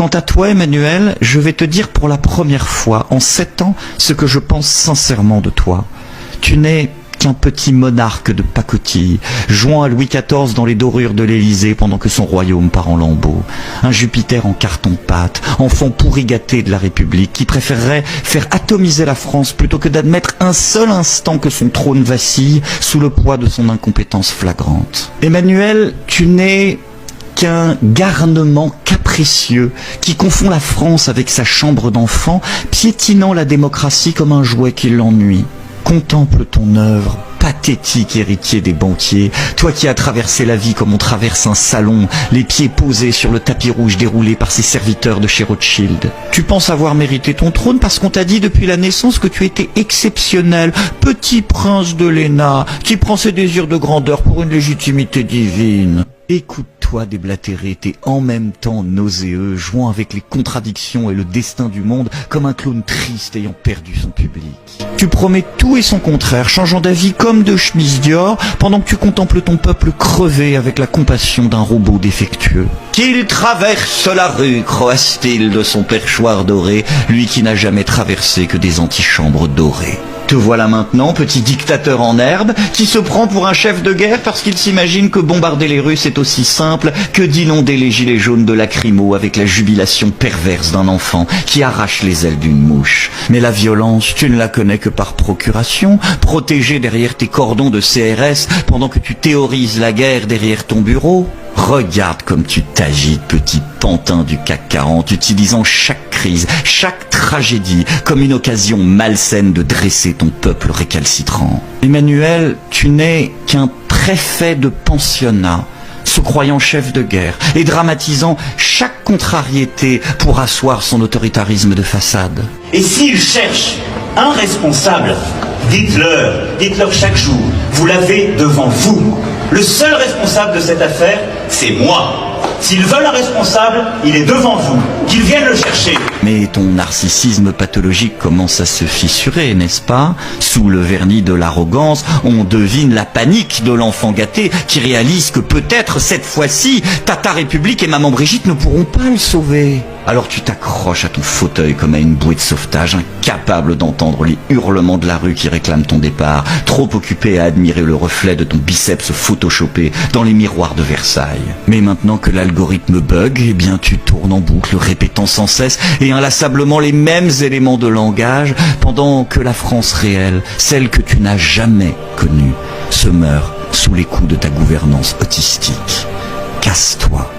Quant à toi, Emmanuel, je vais te dire pour la première fois en 7 ans ce que je pense sincèrement de toi. Tu n'es qu'un petit monarque de pacotille, jouant à Louis XIV dans les dorures de l'Élysée pendant que son royaume part en lambeaux. Un Jupiter en carton-pâte, enfant pourri gâté de la République, qui préférerait faire atomiser la France plutôt que d'admettre un seul instant que son trône vacille sous le poids de son incompétence flagrante. Emmanuel, tu n'es qu'un garnement capricieux qui confond la France avec sa chambre d'enfant, piétinant la démocratie comme un jouet qui l'ennuie. Contemple ton œuvre, pathétique héritier des banquiers, toi qui as traversé la vie comme on traverse un salon, les pieds posés sur le tapis rouge déroulé par ses serviteurs de chez Rothschild. Tu penses avoir mérité ton trône parce qu'on t'a dit depuis la naissance que tu étais exceptionnel, petit prince de Léna, qui prend ses désirs de grandeur pour une légitimité divine. Écoute-toi déblatérer, t'es en même temps nauséeux, jouant avec les contradictions et le destin du monde comme un clown triste ayant perdu son public. Tu promets tout et son contraire, changeant d'avis comme de chemise Dior, pendant que tu contemples ton peuple crever avec la compassion d'un robot défectueux. Qu'il traverse la rue, croasse-t-il de son perchoir doré, lui qui n'a jamais traversé que des antichambres dorées. Te voilà maintenant, petit dictateur en herbe, qui se prend pour un chef de guerre parce qu'il s'imagine que bombarder les Russes est aussi simple que d'inonder les gilets jaunes de lacrymo avec la jubilation perverse d'un enfant qui arrache les ailes d'une mouche. Mais la violence, tu ne la connais que par procuration, protégée derrière tes cordons de CRS pendant que tu théorises la guerre derrière ton bureau. Regarde comme tu t'agites, petit pantin du CAC 40, utilisant chaque crise, chaque tragédie comme une occasion malsaine de dresser ton peuple récalcitrant. Emmanuel, tu n'es qu'un préfet de pensionnat, se croyant chef de guerre et dramatisant chaque contrariété pour asseoir son autoritarisme de façade. Et s'ils cherchent un responsable, dites-leur chaque jour, vous l'avez devant vous. Le seul responsable de cette affaire, c'est moi. S'ils veulent un responsable, il est devant vous. Qu'ils viennent le chercher. Mais ton narcissisme pathologique commence à se fissurer, n'est-ce pas? Sous le vernis de l'arrogance, on devine la panique de l'enfant gâté qui réalise que peut-être cette fois-ci, Tata République et Maman Brigitte ne pourront pas le sauver. Alors tu t'accroches à ton fauteuil comme à une bouée de sauvetage, incapable d'entendre les hurlements de la rue qui réclament ton départ, trop occupé à admirer le reflet de ton biceps photoshopé dans les miroirs de Versailles. Mais maintenant que l'algorithme bug, eh bien tu tournes en boucle, répétant sans cesse et inlassablement les mêmes éléments de langage, pendant que la France réelle, celle que tu n'as jamais connue, se meurt sous les coups de ta gouvernance autistique. Casse-toi.